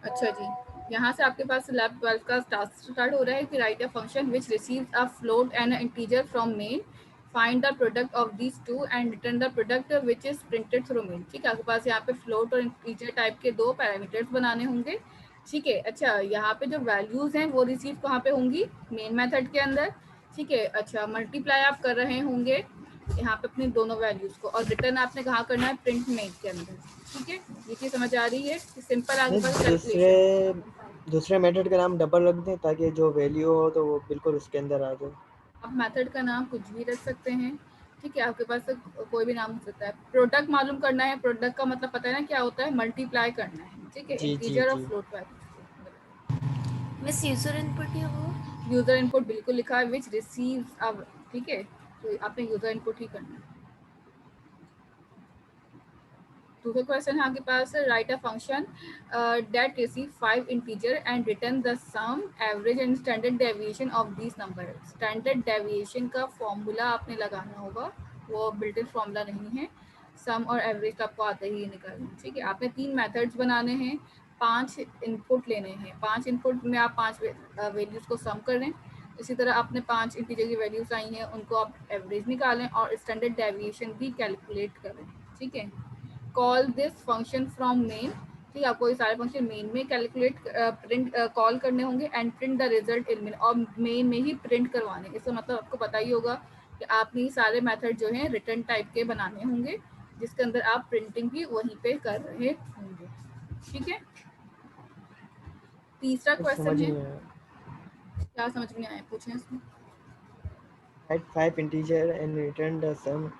अच्छा जी, यहाँ से आपके पास लैब 12 का टास्क स्टार्ट हो रहा है कि right a function which receives a float and a integer from main, find the product of these two and return the product which is printed through main. ठीक है, आपके पास यहाँ पे फ्लोट और इंटीजर टाइप के दो पैरामीटर्स बनाने होंगे। ठीक है, अच्छा यहाँ पे जो वैल्यूज हैं वो रिसीव कहाँ पे होंगी, मेन मेथड के अंदर। ठीक है, अच्छा मल्टीप्लाई आप कर रहे होंगे यहाँ पे अपने दोनों वैल्यूज को, और रिटर्न आपने कहाँ करना है, प्रिंट मेन के अंदर। ठीक है, ये चीज समझ आ रही है कि सिंपल आगे नहीं, पास दूसरे कैलकुलेशन। दूसरे मेथड का नाम डबल रख दें ताकि जो वैल्यू हो तो वो बिल्कुल उसके अंदर आ जाए। आप मेथड का नाम कुछ भी रख सकते हैं। ठीक है, आपके पास कोई भी नाम हो सकता है। प्रोडक्ट मालूम करना है, प्रोडक्ट का मतलब पता है ना क्या होता है, मल्टीप्लाई करना है। ठीक है, जी जी इंटीजर और जी। Float values. मिस यूजर इनपुट ही हो। यूजर इनपुट बिल्कुल लिखा है, विच रिसीव्स अब। ठीक है, तो आपने यूजर इनपुट ही करना है। दूसरा क्वेश्चन है आपके पास, write a function that receive 5 integer and return the sum average and standard deviation of this number. Standard deviation का फॉर्मूला आपने लगाना होगा, वो बिल्ट इन फॉर्मूला नहीं है। सम और एवरेज तो आपको आते ही निकालना। ठीक है, आपने 3 मेथड्स बनाने हैं, 5 इनपुट लेने हैं। 5 इनपुट में आप 5 वैल्यूज को सम करें। इसी तरह आपने 5 इंटीजर की वैल्यूज आई हैं, उनको आप एवरेज निकालें और स्टैंडर्ड डेविएशन भी कैलकुलेट करें। ठीक है, call this function from main. ठीक है, आपको ये सारे फंक्शन मेन में कैलकुलेट प्रिंट कॉल करने होंगे and print the result in main, और मेन में ही प्रिंट करवाने। इसका मतलब आपको पता ही होगा कि आपने ये सारे मेथड जो हैं रिटर्न टाइप के बनाने होंगे, जिसके अंदर आप प्रिंटिंग भी वहीं पे कर रहे होंगे। ठीक है, तीसरा कुछ क्वेश्चन समझ है, नहीं आया। क्या समझ में आया पूछें इसमें। Write 5 integer and return the sum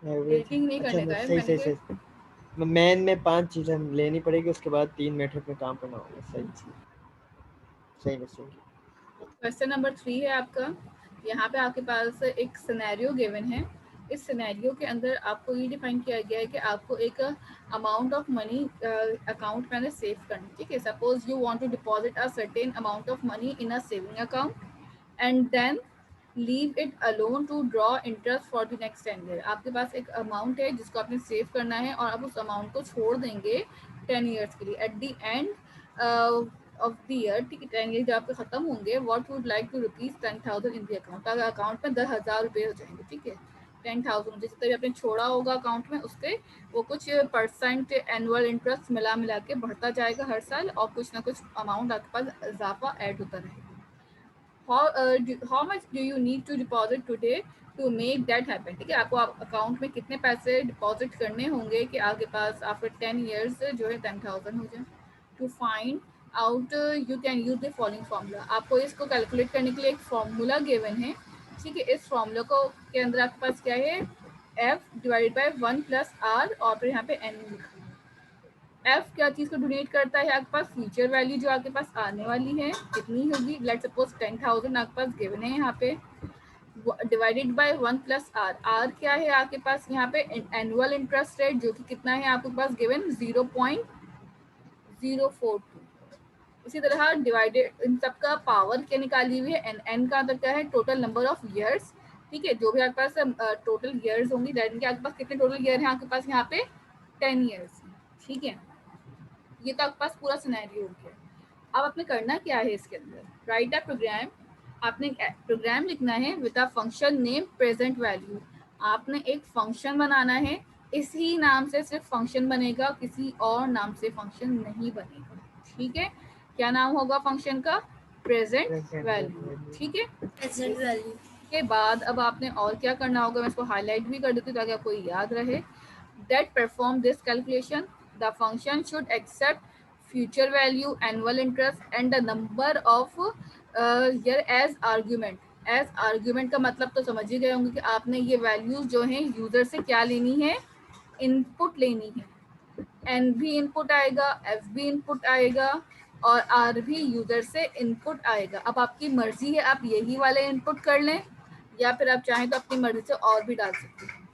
average. Editing नहीं अच्छा करने का है सही मैंने सही के। सही। मैन में 5 चीज़ें लेनी पड़ेगी, उसके बाद 3 मेथड में काम करना होगा। सही सही में सही। क्वेश्चन नंबर 3 है आपका। यहाँ पे आपके पास एक सिनेरियो गिवन है। इस सिनेरियो के अंदर आपको ये डिफाइन किया गया है कि आपको एक अमाउंट ऑफ मनी अकाउंट में सेव करनी। ठीक है, suppose you want to deposit a certain amount of money in a saving account and then leave it alone to draw interest for the next 10 year. आपके पास एक amount है जिसको आपने सेव करना है, और आप उस अमाउंट को छोड़ देंगे 10 ईयर्स के लिए। At the end of the year, ठीक है, 10 ईयर जब आपके खत्म होंगे, what would like to rupees 10,000 in the account. अगर अकाउंट में 10,000 रुपये हो जाएंगे। ठीक है, 10,000 जितना भी आपने छोड़ा होगा अकाउंट में, उसके वो कुछ परसेंट एनुअल इंटरेस्ट मिला के बढ़ता जाएगा हर साल, और कुछ ना कुछ अमाउंट आपके पास इजाफा ऐड होता रहेगा। how much do you need to deposit today to make that happen। ठीक है, आपको अकाउंट में कितने पैसे डिपॉजिट करने होंगे कि आपके पास आफ्टर 10 ईयर्स जो है 10,000 हो जाए। To find out you can use the following formula. आपको इसको कैलकुलेट करने के लिए एक फार्मूला गिवन है। ठीक है, इस फार्मूला को के अंदर आपके पास क्या है, एफ डिवाइडेड बाई 1 + r, और फिर यहाँ पे एन लिखा है। एफ क्या चीज को डोनेट करता है, आपके पास फ्यूचर वैल्यू जो आपके पास आने वाली है कितनी होगी। लेट सपोज 10,000 आपके पास गिवन है यहाँ पे, डिवाइडेड बाय 1 + r। आर क्या है आपके पास यहाँ पे, एनुअल इंटरेस्ट रेट जो कि कितना है आपके पास गिवन, 0.042। इसी तरह डिवाइडेड इन सबका पावर क्या निकाली हुई है, एन। एन का मतलब क्या है, टोटल नंबर ऑफ ईयर्स। ठीक है, जो भी आपके पास टोटल ईयर्स होंगी, दैट मीन आपके पास कितने टोटल ईयर हैं आपके पास यहाँ पे, 10 ईयर्स। ठीक है, ये तो आपके पास पूरा सिनेरियो हो गया। अब आपने करना क्या है इसके अंदर, राइट अ प्रोग्राम। आपने प्रोग्राम लिखना है with a function name present value. आपने एक फंक्शन बनाना है, इसी नाम से सिर्फ फंक्शन बनेगा, किसी और नाम से फंक्शन नहीं बनेगा। ठीक है, क्या नाम होगा फंक्शन का, प्रेजेंट प्रेजेंट वैल्यू। वैल्यू। ठीक है, प्रेजेंट वैल्यू। इसके बाद अब आपने और क्या करना होगा, मैं इसको हाईलाइट भी कर देती हूँ ताकि आपको याद रहे। that perform this calculation, the function should accept future value, annual interest and the number of year as argument। as argument का मतलब तो समझ ही गए होंगे कि आपने ये वैल्यूज जो हैं यूजर से क्या लेनी है, इनपुट लेनी है। एन भी इनपुट आएगा, एफ भी इनपुट आएगा, और आर भी यूजर से इनपुट आएगा। अब आपकी मर्जी है, आप यही वाले इनपुट कर लें, या फिर आप चाहें तो अपनी मर्जी से और भी डाल सकते हैं।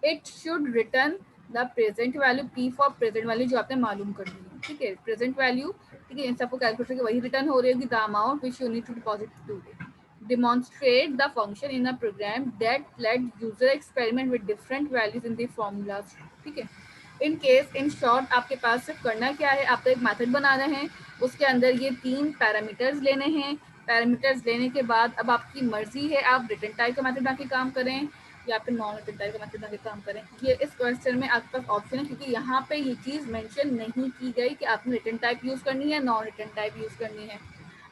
It should return the present value, P for present value जो आपने मालूम कर दी है। ठीक है, प्रेजेंट वैल्यू। ठीक है, इन सबको कैलकुलेट करके वही रिटर्न हो रही होगी, the amount which you need to deposit today. demonstrate the function in a program that let user experiment with different values in the formulas। ठीक है, इन केस इन शॉर्ट आपके पास सिर्फ करना क्या है, आपको एक मेथड बनाना है, उसके अंदर ये 3 पैरामीटर्स लेने हैं। पैरामीटर्स लेने के बाद अब आपकी मर्जी है आप रिटर्न टाइप का मेथड बना के काम करें या फिर नॉन रिटर्न टाइप का मेथड बना के काम करें। ये इस क्वेश्चन में आपके पास ऑप्शन है, क्योंकि यहाँ पे ये चीज़ मेंशन नहीं की गई कि आपने रिटर्न टाइप यूज़ करनी है, नॉन रिटर्न टाइप यूज़ करनी है।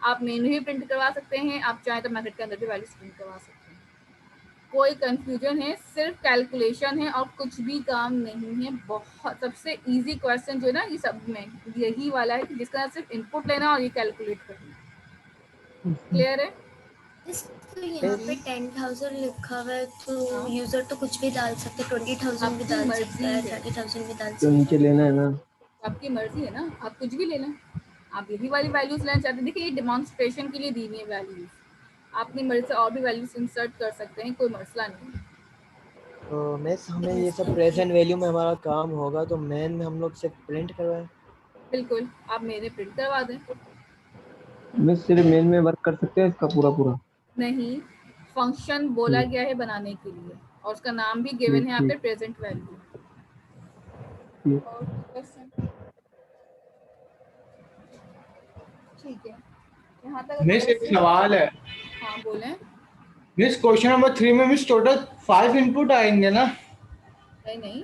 आप मेनू भी प्रिंट करवा सकते हैं, आप चाहें तो मेथड के अंदर भी वैल्यूज प्रिंट करवा सकते हैं। कोई कंफ्यूजन है, सिर्फ कैलकुलेशन है और कुछ भी काम नहीं है। बहुत सबसे इजी क्वेश्चन जो है ना ये सब में यही वाला है कि जिसका सिर्फ इनपुट लेना और ये कैलकुलेट करना। क्लियर है? तो यहाँ पे 10,000 लिखा हुआ है तो हाँ। यूजर तो कुछ भी डाल सकते हैं, 20,000 भी आपकी डाल मर्जी सकता है, है। 30,000 भी डाल तो सकता नीचे लेना है ना, आपकी मर्जी है ना, आप कुछ भी ले लें। आप यही वाली वैल्यूज लेना चाहते हैं, देखिए ये डिमॉन्स्ट्रेशन के लिए दी हुई है वैल्यूज, आप अपनी मर्जी से और भी वैल्यूज इंसर्ट कर सकते हैं, कोई मसला नहीं है। तो मिस हमें ये सब है। प्रेजेंट वैल्यू में हमारा काम होगा तो मेन में हम लोग सिर्फ प्रिंट करवाएं। बिल्कुल, आप मेरे प्रिंट करवा दें। मिस सिर्फ मेन में वर्क कर सकते हैं इसका पूरा? नहीं, फंक्शन बोला गया है बनाने के लिए और उसका नाम भी गिवन है यहाँ पे प्रेजेंट वैल्यू। और क्वेश्चन ठीक है, यहाँ तक मिस एक सवाल है। हाँ बोलें। मिस क्वेश्चन नंबर 3 में मिस टोटल 5 इनपुट आएंगे ना? नहीं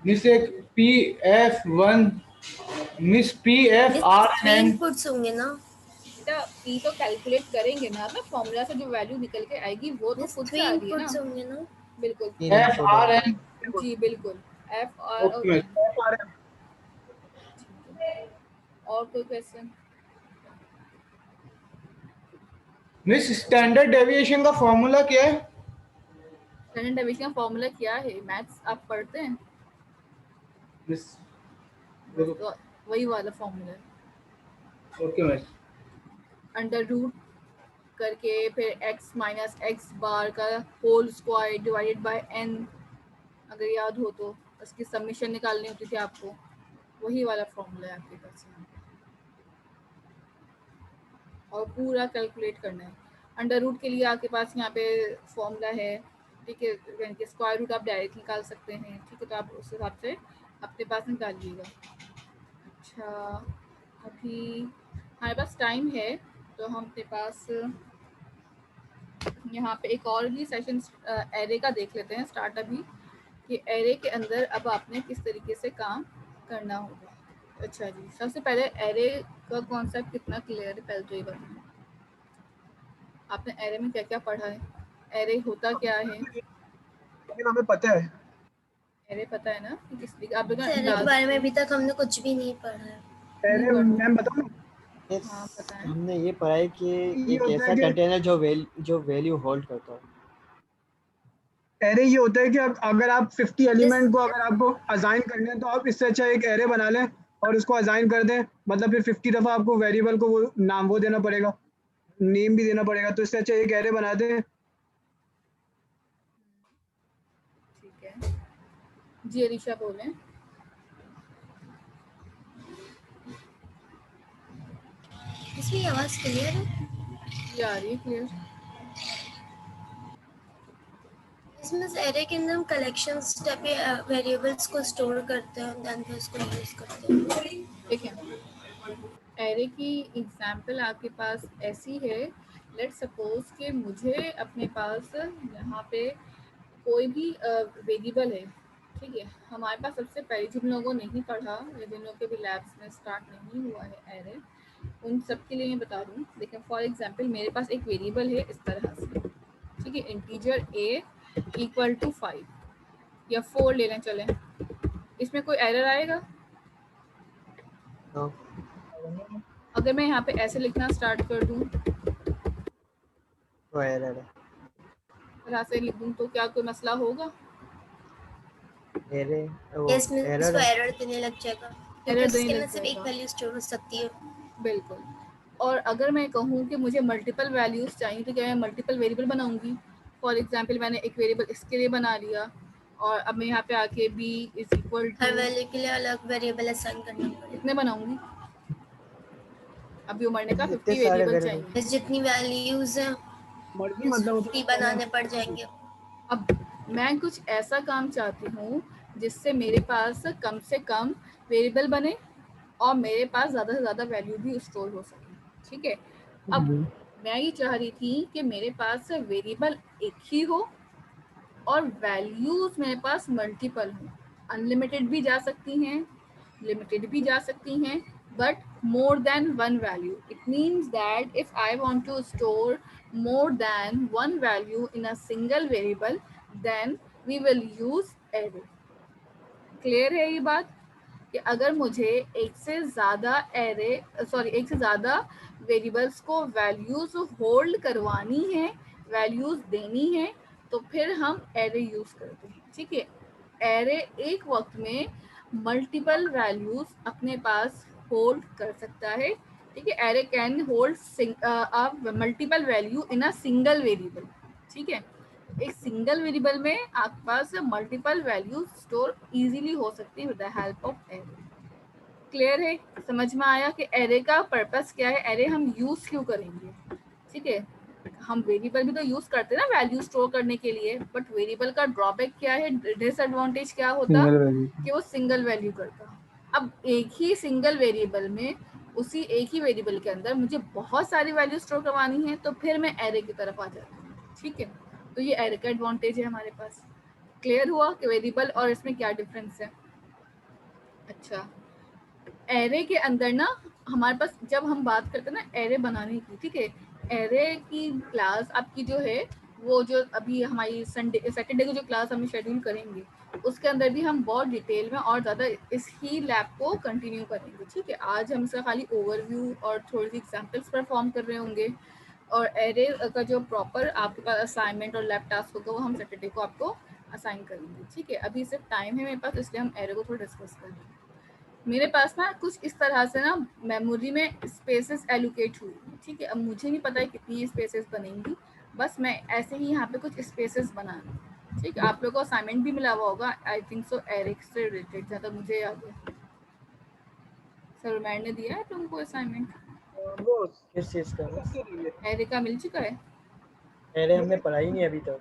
मिस एक PF1 miss PF RN inputs होंगे ना, बेटा, पी तो कैलकुलेट करेंगे ना, तो फॉर्मूला से जो वैल्यू निकल के आएगी वो तो खुद से आ रही है ना। इनपुट्स होंगे ना। बिल्कुल FRN। जी बिल्कुल, एफ और ओके मिस। और कोई क्वेश्चन? मिस स्टैंडर्ड डेविएशन का फॉर्मूला क्या है? स्टैंडर्ड डेविएशन का फॉर्मूला क्या है? मैथ्स आप पढ़ते हैं मिस तो वही वाला फॉर्मूला है, ओके मिस। अंडर रूट करके फिर x माइनस एक्स बार का whole square divided by n, अगर याद हो तो उसकी सबमिशन निकालनी होती थी आपको, वही वाला फॉर्मूला है आपके पास यहाँ और पूरा कैलकुलेट करना है। अंडर रूट के लिए आपके पास यहाँ पे फॉर्मूला है, ठीक है, यानी कि स्क्वायर रूट आप डायरेक्ट निकाल सकते हैं, ठीक है, तो आप उस हिसाब से अपने पास निकालिएगा। अच्छा, अभी हमारे पास टाइम है तो हम अपने पास यहाँ पे एक और भी सेशन एरे का देख लेते हैं स्टार्ट अभी, कि एरे के अंदर अब आपने किस तरीके से काम करना होगा। अच्छा जी, सबसे पहले एरे का कॉन्सेप्ट कितना क्लियर है पहले तो ये बताएं, आपने एरे में क्या क्या पढ़ा है, एरे होता क्या है? लेकिन हमें पता है एरे पता है ना कि किस तरीके आप एरे के बारे में अभी तक हमने कुछ भी नहीं पढ़ा है। एरे मैम बताओ ना। Yes, हाँ, पता है। हमने ये पढ़ा है कि ये एक होता ऐसा है कि कंटेनर जो वैल्यू होल्ड करता है। एरे ये होता है कि अगर आप 50 एलिमेंट को अगर आपको असाइन करने हैं तो आप इससे अच्छा एक एरे बना लें और उसको असाइन कर दें, मतलब फिर 50 दफ़ा आपको वेरिएबल को वो नाम वो देना पड़ेगा, नेम भी देना पड़ेगा, तो इससे अच्छा एक एरे बना दें। ठीक है जी, अरीशा बोलें। इसमें आवाज क्लियर है? ये आ रही है क्लियर? इसमें एरे के अंदर हम कलेक्शन स्टेप वेरिएबल्स को स्टोर करते हैं देन फिर उसको यूज करते हैं। ठीक है, एरे की एग्जाम्पल आपके पास ऐसी है, लेट सपोज कि मुझे अपने पास यहाँ पे कोई भी वेरिएबल है, ठीक है, हमारे पास सबसे पहले जिन लोगों ने नहीं पढ़ा या जिन लोगों के भी लैब्स में स्टार्ट नहीं हुआ है एरे, उन सब के लिए मैं बता दूँ। देखिए फॉर एग्जांपल मेरे पास एक वेरिएबल है इस तरह से, ठीक है, इंटीजर a इक्वल टू 5 या 4 ले लें, चलें, इसमें कोई एरर आएगा? No. अगर मैं यहाँ पे ऐसे लिखना स्टार्ट कर दूँ, तो एरर है, तरह से लिख दूँ, तो क्या कोई मसला होगा? इसमें इसको एरर देने लग जाएगा क्योंकि उसके अंदर सिर्फ एक वैल्यू स्टोर हो सकती है। बिल्कुल। और अगर मैं कहूँ कि मुझे मल्टीपल वैल्यूज चाहिए तो क्या मैं मल्टीपल वेरिएबल बनाऊंगी? फॉर एग्जांपल मैंने एक वेरिएबल इसके लिए बना लिया और अब मैं यहाँ पे आके b इज इक्वल टू हर वैल्यू के लिए अलग वेरिएबल असाइन करना पड़ेगा। कितने बनाऊंगी? अभी उमर ने कहा 50 इतने सारे वेरिएबल वेरिएबल चाहिए, जितनी वैल्यूज हैं मर्जी मतलब 50 बनाने पड़ जाएंगे। अब मैं कुछ ऐसा काम चाहती हूँ जिससे मेरे पास कम से कम वेरिएबल बने और मेरे पास ज़्यादा से ज़्यादा वैल्यू भी स्टोर हो सके। ठीक है, अब मैं ये चाह रही थी कि मेरे पास वेरिएबल एक ही हो और वैल्यूज मेरे पास मल्टीपल हो। अनलिमिटेड भी जा सकती हैं, लिमिटेड भी जा सकती हैं, but more than one value. It means that if I want to store more than one value in a single variable, then we will use array. Clear है ये बात कि अगर मुझे एक से ज़्यादा एक से ज़्यादा वेरिएबल्स को वैल्यूज होल्ड करवानी है, वैल्यूज देनी है, तो फिर हम एरे यूज करते हैं। ठीक है, एरे एक वक्त में मल्टीपल वैल्यूज अपने पास होल्ड कर सकता है। ठीक है, array can hold multiple value in a single variable. ठीक है, एक सिंगल वेरिएबल में आपके पास मल्टीपल वैल्यूज स्टोर इजीली हो सकती है with the help of array. Clear है, समझ में आया कि एरे का पर्पस क्या है, एरे हम यूज क्यों करेंगे। ठीक है, हम वेरिएबल भी तो यूज करते हैं ना वैल्यू स्टोर करने के लिए, बट वेरिएबल का ड्रॉबैक क्या है, डिसएडवांटेज क्या होता कि वो सिंगल वैल्यू करता। अब एक ही सिंगल वेरिएबल में, उसी एक ही वेरिएबल के अंदर मुझे बहुत सारी वैल्यू स्टोर करवानी है, तो फिर मैं एरे की तरफ आ जाती हूँ। ठीक है, तो ये एरे का एडवांटेज है हमारे पास। क्लियर हुआ कि वेरिएबल और इसमें क्या डिफरेंस है। अच्छा, एरे के अंदर ना हमारे पास जब हम बात करते हैं ना एरे बनाने की, ठीक है, एरे की क्लास आपकी जो है वो जो अभी हमारी सैटरडे को जो क्लास हम शेड्यूल करेंगे उसके अंदर भी हम बहुत डिटेल में और ज़्यादा इस ही लैब को कंटिन्यू करेंगे। ठीक है, आज हम इसका खाली ओवरव्यू और थोड़ी सी एग्जाम्पल्स परफॉर्म कर रहे होंगे, और एरे का जो प्रॉपर आपके पास असाइनमेंट और लैब टास्क होगा वो हम सैटरडे को आपको असाइन करेंगे। ठीक है, अभी सिर्फ टाइम है मेरे पास, इसलिए हम एरे को थोड़ा डिस्कस करेंगे। मेरे पास ना कुछ इस तरह से ना मेमोरी में स्पेसेस एलोकेट हुई। ठीक है, अब मुझे नहीं पता है कितनी स्पेसेस बनेंगी, बस मैं ऐसे ही यहाँ पे कुछ स्पेसेस बना रही हूँ। ठीक है, आप लोगों को असाइनमेंट भी मिला हुआ होगा आई थिंक सो, एरे से रिलेटेड, जहाँ तक मुझे याद है। सर मैम ने दिया है तुमको असाइनमेंट वो किस चीज का? एरे का मिल चुका है? एरे हमने पढ़ा ही नहीं अभी तक।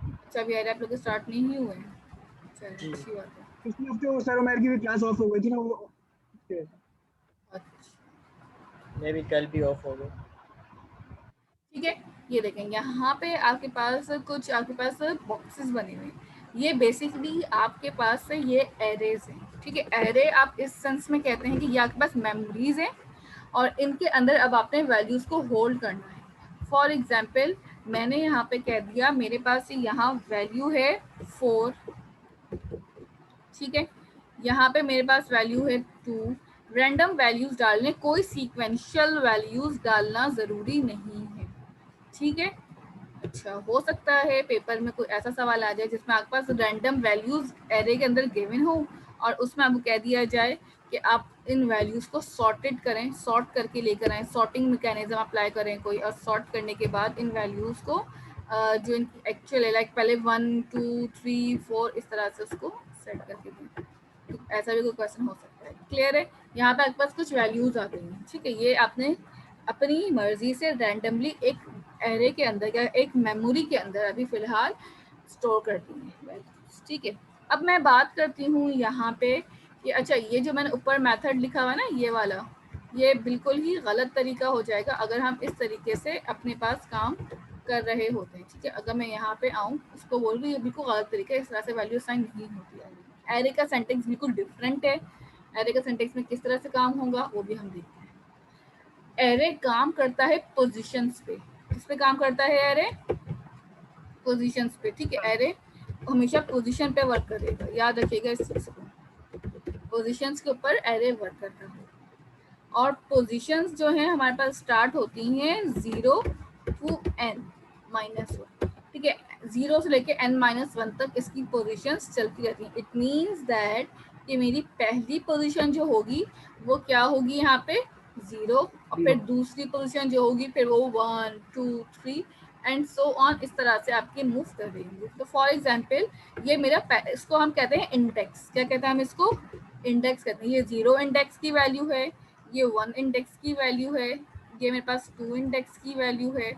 अच्छा, अभी एरे आप लोग के स्टार्ट नहीं हुए हैं। चलिए, अच्छी बात है। पिछले हफ्ते वो सर उमर की भी क्लास ऑफ हो गई थी ना वो। अच्छा, मैं भी कल भी ऑफ हो गया। ठीक है, ये देखें यहाँ पे आपके पास कुछ बॉक्सेस बने हुए हैं। ये बेसिकली आपके पास से ये एरेज हैं। ठीक है, एरे आप इस सेंस में कहते हैं कि ये आपके पास मेमोरीज हैं और इनके अंदर अब आपने वैल्यूज को होल्ड करना है। फॉर एग्जाम्पल मैंने यहाँ पे कह दिया मेरे पास यहाँ वैल्यू है 4। ठीक है, यहाँ पे मेरे पास वैल्यू है 2। रैंडम वैल्यूज डालने, कोई सीक्वेंशियल वैल्यूज डालना जरूरी नहीं है। ठीक है, अच्छा हो सकता है पेपर में कोई ऐसा सवाल आ जाए जिसमें आपके पास रैंडम वैल्यूज एरे के अंदर गिवन हो और उसमें आपको कह दिया जाए कि आप इन वैल्यूज को सॉर्टेड करें, सॉर्ट करके लेकर आए, सॉर्टिंग मैकेनिज्म अप्लाई करें कोई, और सॉर्ट करने के बाद इन वैल्यूज को जो इनकी एक्चुअल है लाइक पहले 1 2 3 4 इस तरह से उसको सेट करके दें। तो ऐसा भी कोई क्वेश्चन हो सकता है। क्लियर है, यहाँ पे आपके पास कुछ वैल्यूज आ गई हैं। ठीक है, ये आपने अपनी मर्जी से रैंडमली एक एरे के अंदर या एक मेमोरी के अंदर अभी फिलहाल स्टोर कर दी है। ठीक है, अब मैं बात करती हूँ यहाँ पे कि अच्छा ये जो मैंने ऊपर मेथड लिखा हुआ है ना ये वाला, ये बिल्कुल ही गलत तरीका हो जाएगा अगर हम इस तरीके से अपने पास काम कर रहे होते हैं। ठीक है, अगर मैं यहाँ पे आऊँ इसको बोल रही, ये बिल्कुल गलत तरीका है, इस तरह से वैल्यू साइन नहीं होती है। एरे का सेंटेक्स बिल्कुल डिफरेंट है। एरे का सेंटेक्स में किस तरह से काम होगा वो भी हम देखते हैं। एरे काम करता है पोजीशंस पे। किस पे काम करता है एरे? पोजीशंस पे। ठीक है, एरे हमेशा पोजीशन पे वर्क करेगा, याद रखिएगा इस चीज को। पोजीशंस के ऊपर एरे वर्क करता है और पोजीशंस जो है हमारे पास स्टार्ट होती हैं 0 to n-1। ठीक है, 0 से लेके n-1 तक इसकी पोजीशंस चलती रहती हैं। इट मींस दैट कि मेरी पहली पोजीशन जो होगी वो क्या होगी यहाँ पे 0, और फिर दूसरी पोजीशन जो होगी फिर वो 1 2 3 एंड सो ऑन, इस तरह से आपके मूव कर देंगे। तो फॉर एग्जाम्पल ये मेरा, इसको हम कहते हैं इंडेक्स। क्या कहते हैं हम इसको? इंडेक्स कहते हैं। ये 0 इंडेक्स की वैल्यू है, ये 1 इंडेक्स की वैल्यू है, ये मेरे पास 2 इंडेक्स की वैल्यू है,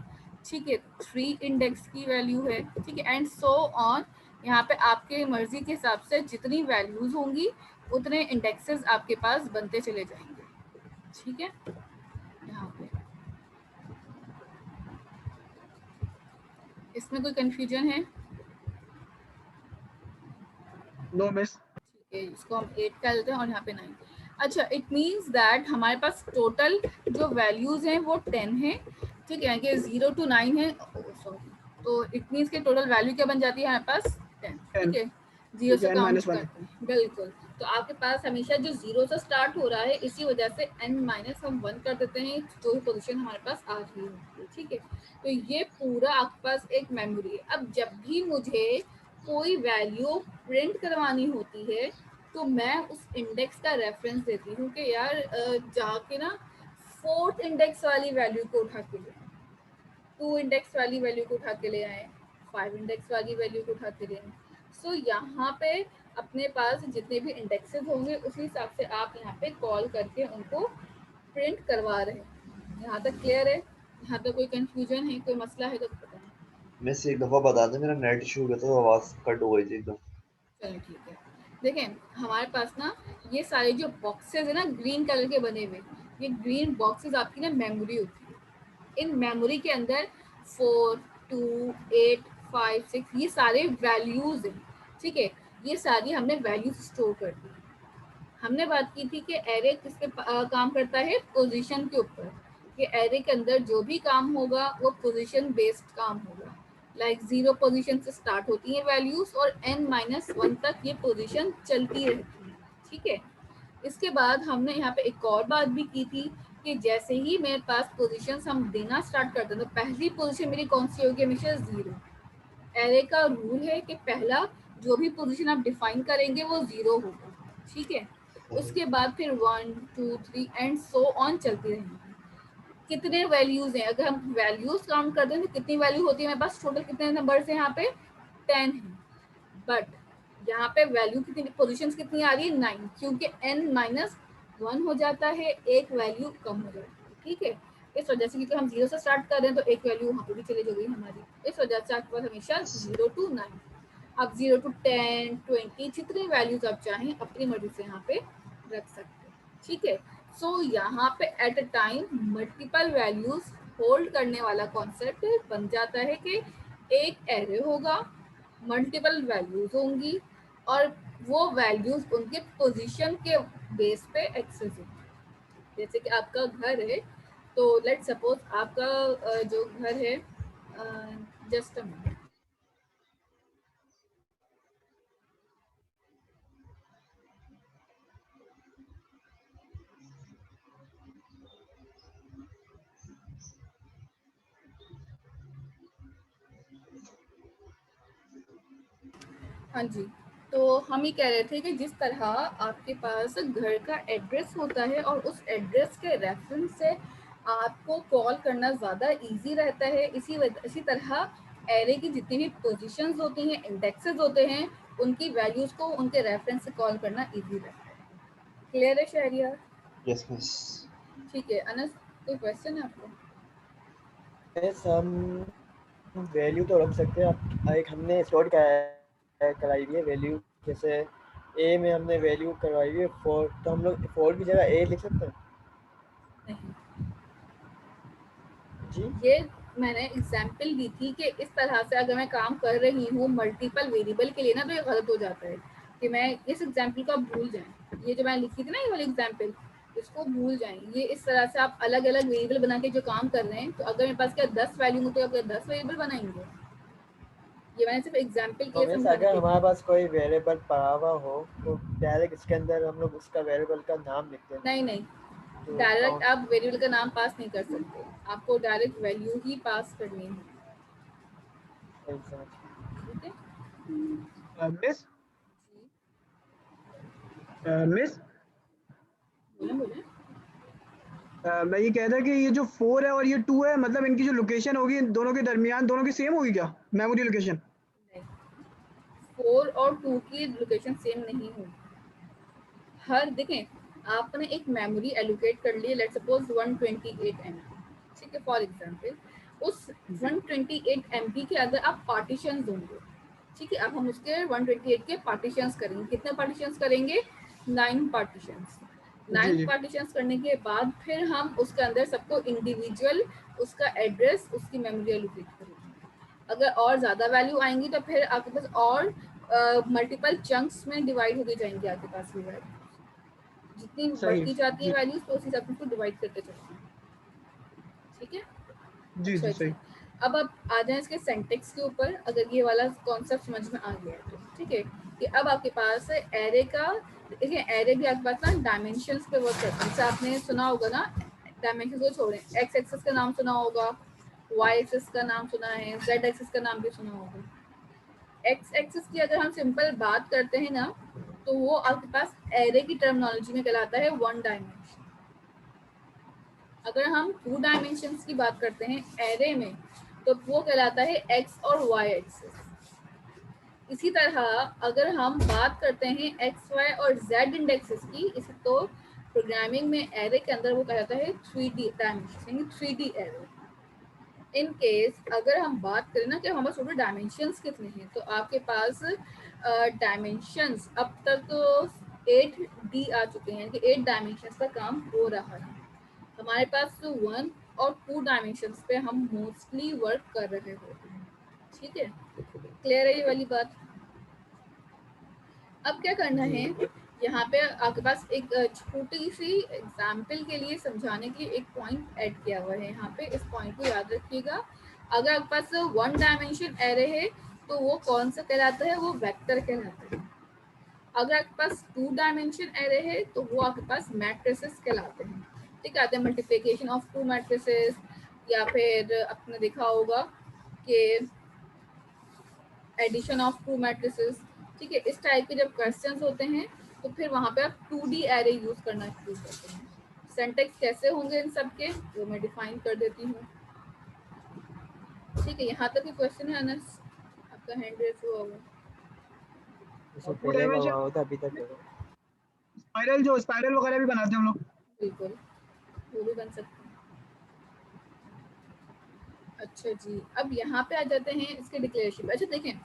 ठीक है, 3 इंडेक्स की वैल्यू है, ठीक है, एंड सो ऑन। यहाँ पे आपके मर्जी के हिसाब से जितनी वैल्यूज होंगी उतने इंडेक्सेस आपके पास बनते चले जाएंगे, ठीक है। यहाँ पे इसमें कोई कंफ्यूजन है? No miss. ठीक है, इसको हम 8 कर देते हैं और यहाँ पे 9। अच्छा, इट मीन्स दैट हमारे पास टोटल जो वैल्यूज हैं वो 10 है, ठीक है, कि 0 to 9 है, सॉरी, तो इट मीन्स के टोटल वैल्यू क्या बन जाती है हमारे पास 10, ठीक है, 0 से काउंट करते हैं, बिल्कुल। तो आपके पास हमेशा जो 0 से स्टार्ट हो रहा है, इसी वजह से n माइनस हम 1 कर देते हैं जो भी पोजीशन हमारे पास आ रही है, ठीक है। तो ये पूरा आपके पास एक मेमोरी है। अब जब भी मुझे कोई वैल्यू प्रिंट करवानी होती है तो मैं उस इंडेक्स का रेफरेंस देती हूँ कि यार जाके ना 4th इंडेक्स वाली वैल्यू को उठा के ले, 2 इंडेक्स वाली वैल्यू को उठा के ले आए, 5 इंडेक्स वाली वैल्यू को उठा के ले आए। सो यहाँ पे अपने पास जितने भी इंडेक्सेस होंगे उसी हिसाब से आप यहाँ पे कॉल करके उनको प्रिंट करवा रहे हैं। यहाँ तक क्लियर है? यहाँ तक कोई कंफ्यूजन है, कोई मसला है तो बताएं। मैं एक दफा बता दें, मेरा नेट इशू हो गया था, आवाज कट हो गई थी एकदम। चलो ठीक है, देखें हमारे पास ना ये सारे जो बॉक्सेस है ना ग्रीन कलर के बने हुए, ये ग्रीन बॉक्सेस आपकी ना मेमोरी होती है। इन मेमोरी के अंदर 4, 2, 8, 5, 6 ये सारे वैल्यूज हैं, ठीक है। ये सारी हमने वैल्यूज स्टोर कर दी। हमने बात की थी कि एरे किसके काम करता है, पोजीशन के ऊपर, कि एरे के अंदर जो भी काम होगा वो पोजीशन बेस्ड काम होगा। लाइक 0 पोजीशन से स्टार्ट होती है वैल्यूज और n-1 तक ये पोजीशन चलती रहती है, ठीक है। इसके बाद हमने यहाँ पे एक और बात भी की थी कि जैसे ही मेरे पास पोजीशंस हम देना स्टार्ट करते हैं तो पहली पोजीशन मेरी कौन सी होगी, हमेशा 0। एरे का रूल है कि पहला जो भी पोजीशन आप डिफाइन करेंगे वो 0 होगा, ठीक है। उसके बाद फिर 1, 2, 3 एंड सो ऑन चलती रहेंगी। कितने वैल्यूज हैं, अगर हम वैल्यूज काउंट करते हैं तो कितनी वैल्यू होती है मेरे पास, टोटल कितने नंबर्स हैं यहाँ पे 10 है, बट यहाँ पे वैल्यू कितनी, पोजीशंस कितनी आ रही है 9, क्योंकि n-1 हो जाता है, एक वैल्यू कम हो जाती है, ठीक है। इस वजह से क्योंकि हम 0 से स्टार्ट कर रहे हैं तो एक वैल्यू वहाँ पे भी चली जाएगी हमारी, इस वजह से आपके पास हमेशा 0 to 9। आप 0 to 10, 20 जितनी वैल्यूज आप चाहें अपनी मर्जी से यहाँ पे रख सकते हैं, ठीक है। सो यहाँ पे at a time multiple values hold करने वाला कॉन्सेप्ट बन जाता है कि एक एरे होगा, मल्टीपल वैल्यूज होंगी और वो वैल्यूज उनके पोजीशन के बेस पे एक्सेस होंगी। जैसे कि आपका घर है, तो लेट सपोज आपका जो घर है, जस्ट अ मिनट, हाँ जी। तो हम ये कह रहे थे कि जिस तरह आपके पास घर का एड्रेस होता है और उस एड्रेस के रेफरेंस से आपको कॉल करना ज़्यादा इजी रहता है, इसी तरह एरे की जितनी भी पोजीशंस होती हैं, इंडेक्सेस होते हैं, उनकी वैल्यूज़ को उनके रेफरेंस से कॉल करना इजी रहता है। क्लियर है शहरियार? Yes miss. ठीक है अनस, कोई क्वेश्चन है आपको? यस, हम वैल्यू तो रख सकते हैं। एक हमने स्टोर कराई हुई है वैल्यू, जैसे ए में हमने वैल्यू करवाई हुई है 4, तो हम लोग 4 की जगह ए लिख सकते हैं। नहीं जी, ये मैंने एग्जाम्पल दी थी कि इस तरह से अगर मैं काम कर रही हूँ मल्टीपल वेरिएबल के लिए ना, तो ये गलत हो जाता है कि मैं इस एग्जाम्पल को आप भूल जाएं। ये जो मैंने लिखी थी ना ये वाली एग्जाम्पल, इसको भूल जाएं। ये इस तरह से आप अलग अलग वेरिएबल बना के जो काम कर रहे हैं, तो अगर मेरे पास क्या 10 वैल्यू हो तो आप 10 वेरिएबल बनाएंगे। ये मैंने सिर्फ एग्जाम्पल के लिए समझाने अगर के हमारे पास कोई वेरिएबल पड़ा हुआ हो तो डायरेक्ट इसके अंदर हम लोग उसका वेरिएबल का नाम लिखते हैं। नहीं, तो डायरेक्ट आप वेरिएबल का नाम पास नहीं कर सकते, आपको डायरेक्ट वैल्यू ही पास करनी है, ठीक है। मिस मिस बोले मैं ये कहता कि ये जो 4 है और ये 2 है, मतलब इनकी जो लोकेशन होगी इन दोनों के दरमियान, दोनों की सेम होगी क्या मेमोरी लोकेशन? नहीं, 4 और 2 की लोकेशन सेम नहीं होगी। हर देखें, आपने एक मेमोरी एलोकेट कर ली, लेट्स सपोज 128 MB, ठीक है, फॉर एग्जांपल उस 128 MB के अंदर आप पार्टीशन होंगे, ठीक है, अब हम उसके 128 के पार्टीशंस करेंगे। कितने पार्टीशंस करेंगे? 9 पार्टीशंस। 9 जी। पार्टीशंस करने के बाद फिर हम उसके अंदर सबको इंडिविजुअल उसका एड्रेस, उसकी मेमोरी एलोकेट करेंगे। अगर और ज़्यादा वैल्यू आएंगी तो फिर आपके पास और मल्टीपल चंक्स में डिवाइड होती जाएंगी आपके पास ये वैल्यू। जितनी सही बढ़ती जाती है जी वैल्यूज तो उसी हिसाब से उसको डिवाइड करते चलते हैं। ठीक है, जी अच्छा जी जी। सही। अब आप आ जाएं इसके सिंटैक्स के ऊपर, अगर ये वाला कॉन्सेप्ट समझ में आ गया है तो ठीक है, कि अब आपके पास एरे का, देखिए एरे भी आपके पास ना डायमेंशंस पे वर्क करता है। जैसे आपने सुना होगा ना, डायमेंशंस को छोड़ें, एक्स एक्सिस का नाम सुना होगा, वाई एक्सिस का नाम सुना है, जेड एक्सिस का नाम भी सुना होगा। एक्स एक्सिस की अगर हम सिंपल बात करते हैं ना, तो वो आपके पास एरे की टर्मिनोलॉजी में कहलाता है 1 डायमेंशन। अगर हम 2 डायमेंशंस की बात करते हैं एरे में, तो वो कहलाता है एक्स और वाई एक्सिस। इसी तरह अगर हम बात करते हैं एक्स वाई और जेड इंडेक्सेस की, इसे तो प्रोग्रामिंग में एरे के अंदर वो कहलाता है 3D dimension, 3D array. In case अगर हम बात करें ना कि हमारे पास टोटल डायमेंशंस कितने हैं, तो आपके पास डायमेंशंस अब तक 8D आ चुके हैं, कि 8 डायमेंशंस का काम हो रहा है। हमारे पास 1 और 2 डायमेंशंस पे हम मोस्टली वर्क कर रहे होते हैं। ठीक है, क्लियर है ये वाली बात? अब क्या करना है, यहाँ पे आपके पास एक छोटी सी एग्जाम्पल के लिए समझाने के लिए एक पॉइंट ऐड किया हुआ है यहाँ पे। इस पॉइंट को याद रखिएगा। अगर आपके पास 1 डायमेंशन एरे है तो वो कौन सा कहलाता है? वो वेक्टर कहलाता है। अगर आपके पास 2 डायमेंशन एरे है तो वो आपके पास मैट्रिसेस कहलाते हैं। ठीक है, मल्टीप्लिकेशन ऑफ 2 मैट्रिसेस, या फिर आपने देखा होगा कि एडिशन ऑफ 2 मैट्रिसेस। ठीक है, इस टाइप के जब क्वेश्चंस होते हैं तो फिर वहाँ पे आप 2D एरे यूज करना शुरू करते हैं। सिंटैक्स कैसे होंगे इन सब के, वो मैं डिफाइन कर देती हूँ। ठीक है, यहाँ तक क्वेश्चन है अनस? आपका हैंड रेस हुआ होगा। इससे 2 पहले का हुआ डायमेंशन होता अभी तक है। स्पाइरल, जो स्पाइरल वगैरह भी बनाते हैं हम लोग। बिल्कुल, वो भी बन सकते हैं। अच्छा जी, अब यहाँ पे आ जाते हैं इसके डिक्लेरेशन। अच्छा देखें,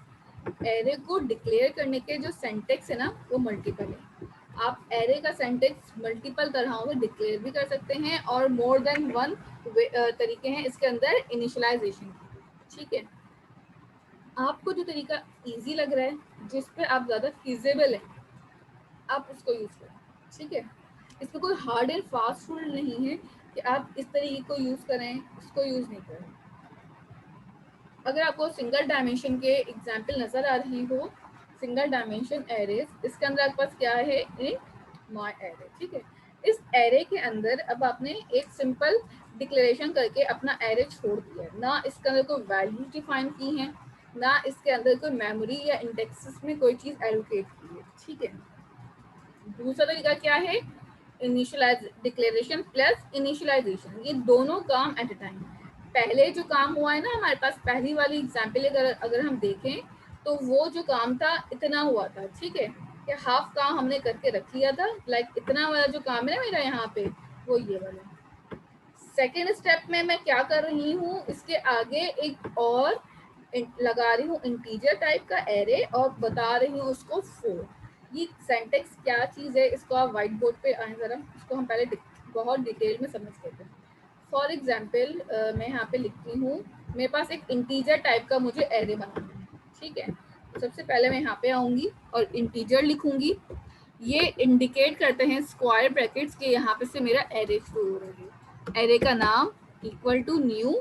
एरे को डिक्लेयर करने के जो सिंटैक्स है ना, वो मल्टीपल है। आप एरे का सिंटैक्स मल्टीपल तरहों से डिक्लेयर भी कर सकते हैं, और मोर देन 1 तरीके हैं इसके अंदर इनिशियलाइजेशन। ठीक है, आपको जो तरीका इजी लग रहा है, जिस पे आप ज़्यादा फिजिबल है, आप उसको यूज़ करें। ठीक है, इसमें कोई हार्ड एंड फास्ट रूल नहीं है कि आप इस तरीके को यूज़ करें, उसको यूज़ नहीं करें। अगर आपको सिंगल डायमेंशन के एग्जाम्पल नजर आ रही हो, सिंगल डायमेंशन एरेज, इसके अंदर आपके पास क्या है? My array. ठीक है, इस एरे के अंदर अब आपने एक सिंपल डिक्लेरेशन करके अपना एरे छोड़ दिया है। ना इसके अंदर कोई वैल्यू डिफाइन की है, ना इसके अंदर कोई मेमोरी या इंडेक्सेस में कोई चीज एलोकेट की है। ठीक है, दूसरा तरीका क्या है? इनिशियलाइज डिक्लेरेशन प्लस इनिशियलाइजेशन, ये दोनों काम एट अ टाइम। पहले जो काम हुआ है ना हमारे पास, पहली वाली एग्जाम्पल अगर हम देखें तो वो जो काम था इतना हुआ था। ठीक है, कि हाफ काम हमने करके रख लिया था, लाइक इतना वाला जो काम है ना मेरा यहाँ पे, वो ये वाला। सेकेंड स्टेप में मैं क्या कर रही हूँ, इसके आगे एक और लगा रही हूँ इंटीजर टाइप का एरे, और बता रही हूँ उसको 4। ये सिंटैक्स क्या चीज़ है, इसको आप व्हाइट बोर्ड पे आए जरा, इसको हम पहले बहुत डिटेल में समझ लेते हैं। फॉर एग्जाम्पल मैं यहाँ पे लिखती हूँ, मेरे पास एक इंटीजर टाइप का मुझे एरे बनाना है। ठीक है, तो सबसे पहले मैं यहाँ पे आऊँगी और इंटीजर लिखूंगी। ये इंडिकेट करते हैं स्क्वायर ब्रैकेट्स के यहाँ पे से मेरा एरे शुरू हो रहा है। एरे का नाम इक्वल टू न्यू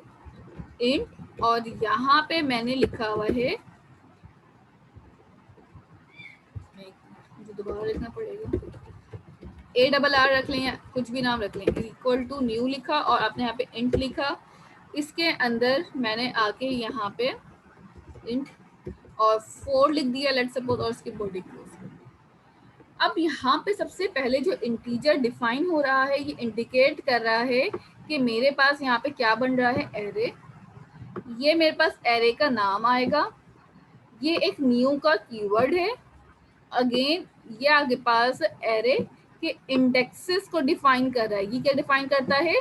इंट, और यहाँ पे मैंने लिखा हुआ है, मुझे दोबारा लिखना पड़ेगा, ARR रख लें या कुछ भी नाम रख लें, इक्वल टू न्यू लिखा और आपने यहाँ पे इंट लिखा। इसके अंदर मैंने आके यहाँ पे इंट और 4 लिख दिया लेट्स सपोज, और उसकी बॉडी क्लोज। अब यहाँ पे सबसे पहले जो इंटीजर डिफाइन हो रहा है, ये इंडिकेट कर रहा है कि मेरे पास यहाँ पे क्या बन रहा है, एरे। ये मेरे पास एरे का नाम आएगा, ये एक न्यू का कीवर्ड है। अगेन ये आगे पास एरे के इंडेक्सेस को डिफाइन कर रहा है। ये क्या डिफाइन करता है?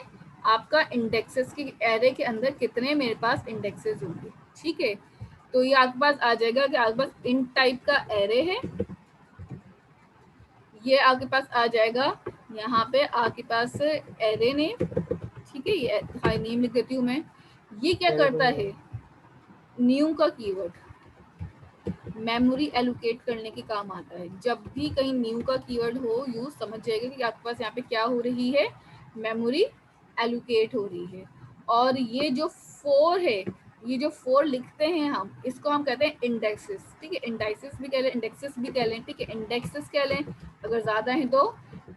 आपका इंडेक्सेस के एरे के अंदर कितने मेरे पास इंडेक्सेस होंगे। ठीक है, तो ये आपके पास आ जाएगा कि आपके पास int टाइप का एरे है, ये आपके पास आ जाएगा यहाँ पे आपके पास एरे नेम, ठीक है, ये हाई नेम लिख देती हूँ मैं। ये क्या करता है, न्यू का कीवर्ड मेमोरी एलोकेट करने के काम आता है। जब भी कहीं न्यू का कीवर्ड हो यूज समझ जाएगा कि आपके पास यहाँ पे क्या हो रही है, मेमोरी एलोकेट हो रही है। और ये जो 4 है, ये जो 4 लिखते हैं हम, इसको हम कहते हैं इंडेक्सेस, ठीक है, इंडाइसेस भी कह लें, इंडेक्सेस भी कह लें, ठीक है, इंडेक्सेस कह लें, अगर ज्यादा है तो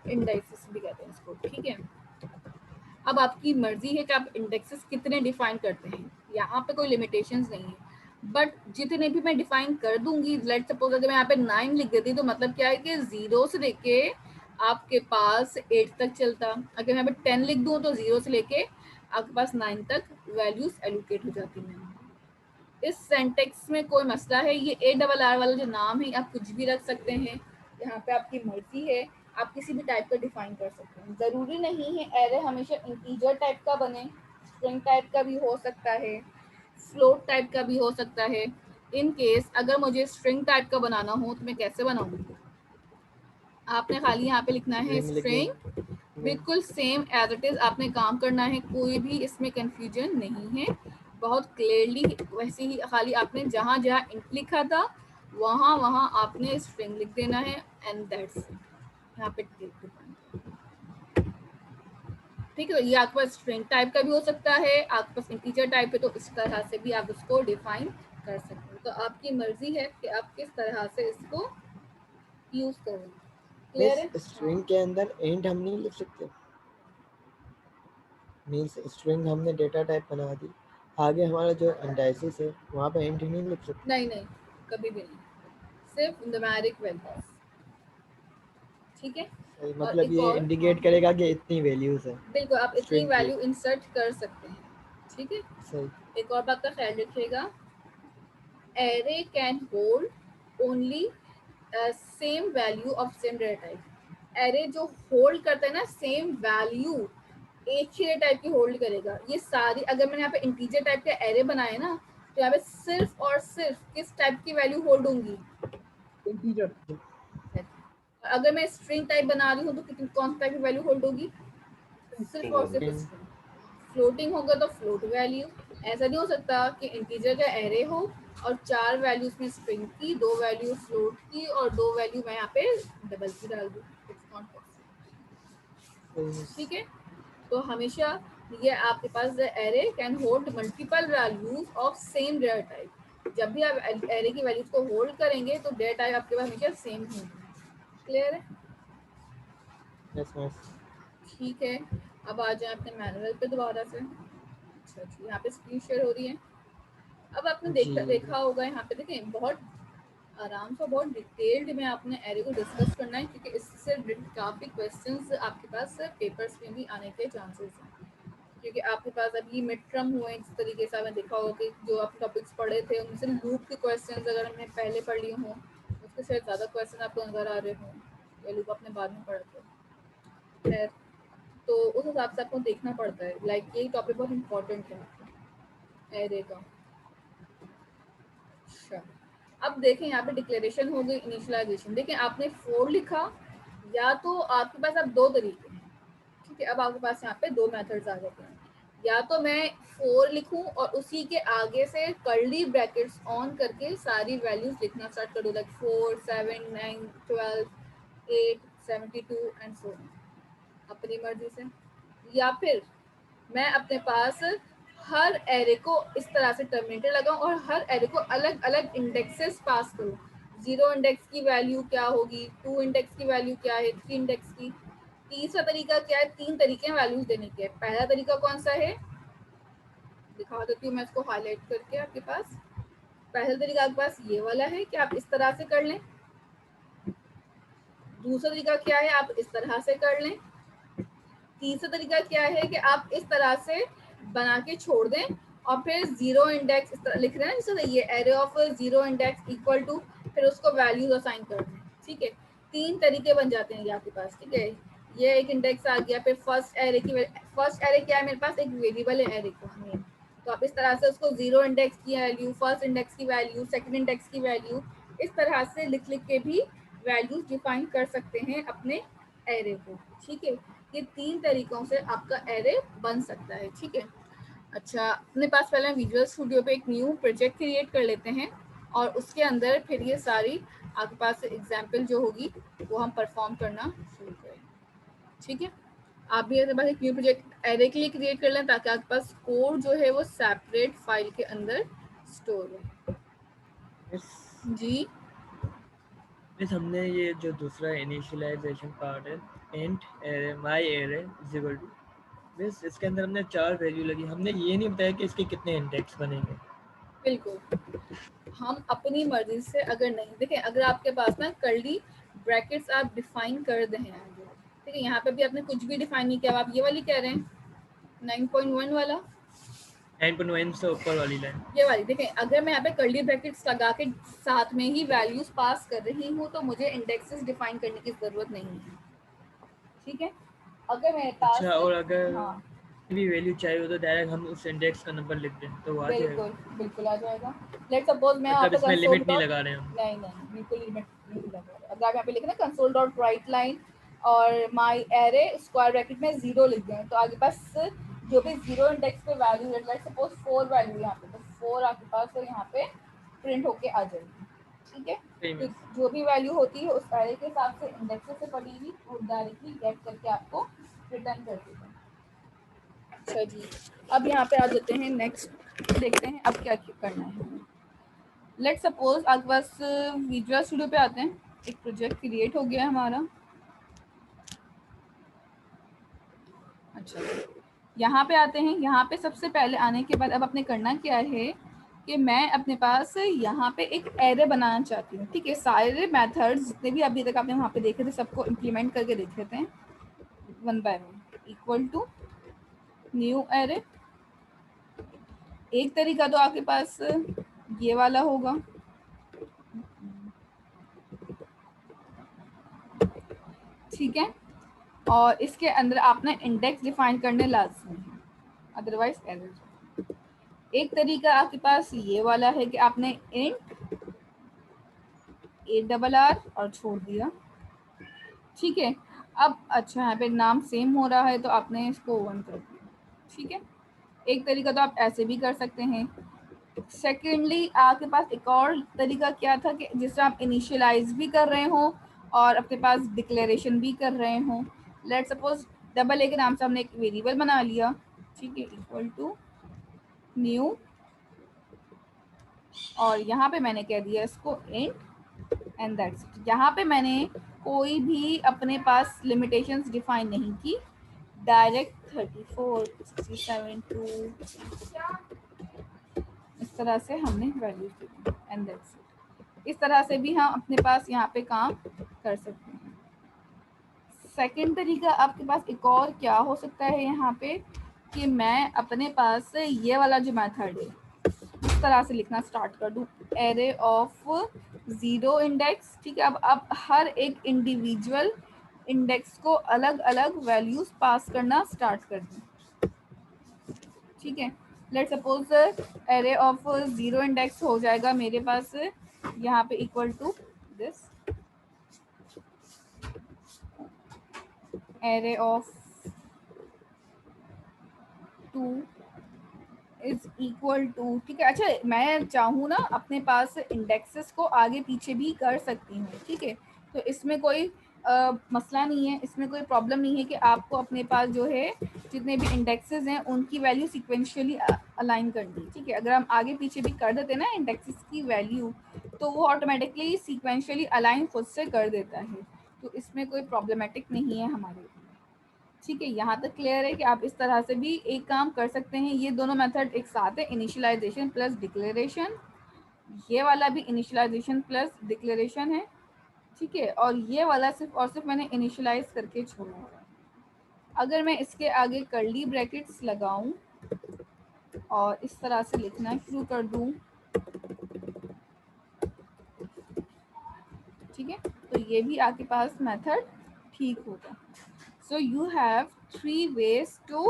इंडाइसेस भी कहते हैं इसको, ठीक है। अब आपकी मर्जी है कि आप इंडेक्सेस कितने डिफाइन करते हैं, यहाँ पे कोई लिमिटेशंस नहीं है, बट जितने भी मैं डिफाइन कर दूंगी, लेट सपोज अगर मैं यहाँ पे 9 लिख देती तो मतलब क्या है कि 0 से लेके आपके पास 8 तक चलता। अगर मैं यहाँ पे 10 लिख दूँ तो 0 से लेके आपके पास 9 तक वैल्यूज एलोकेट हो जाती हैं। इस सेंटेक्स में कोई मसला है, ये ARR वाला जो नाम है आप कुछ भी रख सकते हैं, यहाँ पे आपकी मर्जी है, आप किसी भी टाइप का डिफाइन कर सकते हैं। जरूरी नहीं है एरे हमेशा इंटीजर टाइप का बने, स्ट्रिंग टाइप का भी हो सकता है, फ्लोट टाइप का भी हो सकता है। इन केस अगर मुझे स्ट्रिंग टाइप का बनाना हो तो मैं कैसे बनाऊंगी, आपने खाली यहाँ पे लिखना है स्ट्रिंग, बिल्कुल सेम एज इट इज आपने काम करना है, कोई भी इसमें कंफ्यूजन नहीं है, बहुत क्लियरली वैसे ही खाली आपने जहाँ जहाँ इंट लिखा था वहाँ वहाँ आपने स्ट्रिंग लिख देना है एंड दैट्स यहाँ पे ठीक है। ये आपके पास स्ट्रिंग टाइप का भी हो सकता है, आपके पास इंटीजर टाइप है तो इस तरह से भी आप उसको डिफाइन कर सकते हो। तो आपकी मर्जी है कि आप किस तरह से इसको यूज करें। क्लियर है? स्ट्रिंग के अंदर इंट हम नहीं लिख सकते, मींस स्ट्रिंग हमने डेटा टाइप बना दी, आगे हमारा जो इंडाइसेस है वहाँ पे इंट नहीं लिख सकते। नहीं नहीं, कभी भी नहीं, सिर्फ न्यूमेरिक वैल्यूज, ठीक है। मतलब ये इंडिकेट करेगा कि इतनी वैल्यूज है, बिल्कुल आप इतनी वैल्यू इंसर्ट कर सकते हैं, ठीक है। सही। एक और बात का ख्याल रखिएगा, array can hold only same value of same data type. Array जो होल्ड करता है ना सेम वैल्यू, एक ही डेटा टाइप की होल्ड करेगा। ये सारी अगर मैंने यहाँ पे इंटीजर टाइप का एरे बनाया ना तो यहाँ पे सिर्फ और सिर्फ किस टाइप की वैल्यू होल्ड होंगी, इंटीजर। अगर मैं स्ट्रिंग टाइप बना रही हूँ तो कितनी कौन सी टाइप की वैल्यू होल्ड होगी, सिर्फ और सिर्फ स्ट्रिंग। फ्लोटिंग होगा तो फ्लोट वैल्यू, ऐसा नहीं हो सकता कि इंटीजर का एरे हो और 4 वैल्यूज में स्ट्रिंग की, 2 वैल्यू फ्लोट की और 2 वैल्यू मैं यहाँ पे डबल की डाल दूँ, इट्स नॉट पॉसिबल, ठीक है। तो हमेशा ये आपके पास array can hold multiple values of same data type. जब भी आप एरे की वैल्यूज को होल्ड करेंगे तो डेटा टाइप आपके पास हमेशा सेम होंगे। क्लियर है? Yes miss. ठीक है, अब आ जाए अपने मैनुअल पे दोबारा से। अच्छा जी, यहाँ पे स्क्रीन शेयर हो रही है। अब आपने देखा होगा यहाँ पे, देखें बहुत आराम से बहुत डिटेल्ड में आपने एरे को डिस्कस करना है, क्योंकि इससे काफ़ी क्वेश्चंस आपके पास पेपर्स में भी आने के चांसेस हैं। क्योंकि आपके पास अभी मिड टर्म हुए, जिस तरीके से आपने देखा होगा कि जो आप टॉपिक्स पढ़े थे उनसे लूप के क्वेश्चंस अगर हमने पहले पढ़ लिए हों उसके शायद ज़्यादा क्वेश्चन आपको नजर आ रहे हों, या लूप आपने बाद में पढ़े थे। खैर, तो उस हिसाब से आपको देखना पड़ता है, लाइक यही टॉपिक बहुत इंपॉर्टेंट है एरे का। अच्छा, अब देखें यहाँ पे डिक्लेरेशन हो गई, इनिशियलाइजेशन। देखें आपने 4 लिखा, या तो आपके पास अब 2 तरीके हैं, ठीक है। अब आपके पास यहाँ पे 2 मेथड्स आ जाते हैं, या तो मैं 4 लिखूं और उसी के आगे से कर्ली ब्रैकेट्स ऑन करके सारी वैल्यूज लिखना स्टार्ट कर दूं, लाइक 4, 7, 9, 12, 8, 72 एंड सो ऑन, अपनी मर्जी से। या फिर मैं अपने पास हर एरे को इस तरह से टर्मिनेटर लगाऊं और हर एरे को अलग अलग इंडेक्सेस पास करूं। 0 इंडेक्स की वैल्यू क्या होगी, 2 इंडेक्स की वैल्यू क्या है, 3 इंडेक्स की। तीसरा तरीका क्या है, 3 तरीके हैं वैल्यूज देने के। पहला तरीका कौन सा है, दिखा देती हूँ मैं इसको हाईलाइट करके आपके पास। पहला तरीका आपके पास ये वाला है कि आप इस तरह से कर लें। दूसरा तरीका क्या है, आप इस तरह से कर लें। तीसरा तरीका क्या है कि आप इस तरह से बना के छोड़ दें और फिर 0 इंडेक्स इस तरह लिख रहे हैं जैसे ये array of 0 index equal to, फिर उसको वैल्यूज असाइन कर दें, ठीक है। 3 तरीके बन जाते हैं ये आपके पास, ठीक है। ये एक इंडेक्स आ गया, फिर फर्स्ट एरे क्या है मेरे पास, एक वेरिएबल है एरे का नेम, तो आप इस तरह से उसको जीरो इंडेक्स की वैल्यू, फर्स्ट इंडेक्स की वैल्यू, सेकंड इंडेक्स की वैल्यू, इस तरह से लिख लिख के भी वैल्यूज डिफाइन कर सकते हैं अपने एरे को। ठीक है, ये 3 तरीकों से आपका एरे बन सकता है। ठीक है, अच्छा अपने पास पहले विजुअल स्टूडियो पे एक न्यू प्रोजेक्ट क्रिएट कर लेते हैं और उसके अंदर फिर ये सारी आपके पास एग्जाम्पल जो होगी वो हम परफॉर्म करना शुरू करेंगे। ठीक है, आप भी अपने पास एक न्यू प्रोजेक्ट एरे के लिए क्रिएट कर लें ताकि आपके पास कोड जो है वो सेपरेट फाइल के अंदर स्टोर हो। जी मिस हमने ये जो दूसरा इनिशियलाइजेशन पार्ट है, int array my array is equal to, miss इसके अंदर हमने 4 वैल्यू लगी, हमने ये नहीं बताया कि इसके कितने इंडेक्स बनेंगे। बिल्कुल, हम अपनी मर्जी से अगर नहीं देखें, अगर आपके पास ना कर्ली ब्रैकेट्स आप डिफाइन कर दें आगे, ठीक है, यहाँ पे भी आपने कुछ भी डिफाइन नहीं किया, आप ये वाली कह रहे हैं 9.1 वाला, 9.1 से ऊपर वाली लाइन, ये वाली देखें, अगर मैं यहाँ पे कर्ली ब्रैकेट्स लगा के साथ में ही वैल्यूज पास कर रही हूँ तो मुझे इंडेक्सेस डिफाइन करने की जरूरत नहीं है। ठीक है, अगर मेरे पास अच्छा, और अगर हाँ भी वैल्यू चाहिए हो तो डायरेक्ट हम उस इंडेक्स का नंबर लिख दें तो वो आ जाएगा। बिल्कुल बिल्कुल आ जाएगा। लेट सपोज मैं यहाँ मतलब पे इसमें कंसोल लिमिट नहीं डॉट, लगा रहे हम। नहीं नहीं बिल्कुल लिमिट नहीं लगा रहे। अगर आप यहाँ पे लिखे ना कंसोल डॉट राइट लाइन और माई एरे स्क्वायर ब्रैकेट में 0 लिख दें तो आगे पास जो भी 0 इंडेक्स पे वैल्यू, लेट सपोज 4 वैल्यू यहाँ पे, तो 4 आपके पास तो यहाँ पे प्रिंट होके आ जाएगी। ठीक है, तो जो भी वैल्यू होती है उस एरे के हिसाब से इंडेक्सेस से पड़ी हुई वो डायरेक्टली गेट करके आपको रिटर्न कर देगा। अच्छा जी, अब यहाँ पे आ जाते हैं, नेक्स्ट देखते हैं अब क्या करना है। लेट सपोज आपके पास विजुअल स्टूडियो पे आते हैं, एक प्रोजेक्ट क्रिएट हो गया है हमारा। अच्छा, यहाँ पे आते हैं, यहाँ पे सबसे पहले आने के बाद अब आपने करना क्या है कि मैं अपने पास यहाँ पे एक एरे बनाना चाहती हूँ। ठीक है, सारे मेथड्स जितने भी अभी तक आपने वहाँ पे देखे थे सबको इम्प्लीमेंट करके देख लेते हैं one by one. Equal to new array, एक तरीका तो आपके पास ये वाला होगा, ठीक है, और इसके अंदर आपने इंडेक्स डिफाइन करने लाजमी है, अदरवाइज एरर। एक तरीका आपके पास ये वाला है कि आपने इंट ARR और छोड़ दिया। ठीक है, अब अच्छा यहाँ पे नाम सेम हो रहा है तो आपने इसको 1 कर दिया। ठीक है, एक तरीका तो आप ऐसे भी कर सकते हैं। सेकेंडली आपके पास एक और तरीका क्या था कि जिससे आप इनिशियलाइज भी कर रहे हो और अपने पास डिक्लेरेशन भी कर रहे हो। लेट सपोज डबल ए के नाम से हमने एक वेरिएबल बना लिया। ठीक है, इक्वल टू न्यू, और यहाँ पे मैंने कह दिया इसको इंट एंड दैट्स इट। यहाँ पे मैंने कोई भी अपने पास लिमिटेशंस डिफाइन नहीं की, डायरेक्ट 34 67 2 इस तरह से हमने values the and that's it. इस तरह से भी हम अपने पास यहाँ पे काम कर सकते हैं। सेकंड तरीका आपके पास एक और क्या हो सकता है यहाँ पे कि मैं अपने पास ये वाला जो मेथड है इस तरह से लिखना स्टार्ट कर दूँ, एरे ऑफ 0 इंडेक्स। ठीक है, अब हर एक इंडिविजुअल इंडेक्स को अलग अलग वैल्यूज पास करना स्टार्ट कर दूँ। ठीक है, let suppose array of 0 index हो जाएगा मेरे पास यहाँ पे equal to this, array of 2 is equal to, ठीक है। अच्छा, मैं चाहूँ ना अपने पास इंडेक्सेस को आगे पीछे भी कर सकती हूँ। ठीक है, तो इसमें कोई मसला नहीं है, इसमें कोई प्रॉब्लम नहीं है कि आपको अपने पास जो है जितने भी इंडेक्सेस हैं उनकी वैल्यू सिक्वेंशियली अलाइन करनी है। ठीक है, अगर हम आगे पीछे भी कर देते हैं ना इंडेक्सेस की वैल्यू तो वो ऑटोमेटिकली सिक्वेंशियली अलाइन खुद से कर देता है, तो इसमें कोई प्रॉब्लमेटिक नहीं है हमारे लिए। ठीक है, यहाँ तक क्लियर है कि आप इस तरह से भी एक काम कर सकते हैं। ये दोनों मेथड एक साथ है, इनिशियलाइजेशन प्लस डिक्लेरेशन। ये वाला भी इनिशियलाइजेशन प्लस डिक्लेरेशन है। ठीक है, और ये वाला सिर्फ और सिर्फ मैंने इनिशियलाइज करके छोड़ा है। अगर मैं इसके आगे कर्ली ब्रैकेट्स लगाऊं और इस तरह से लिखना शुरू कर दूं, ठीक है, तो ये भी आपके पास मेथड ठीक होगा। So you have 3 ways to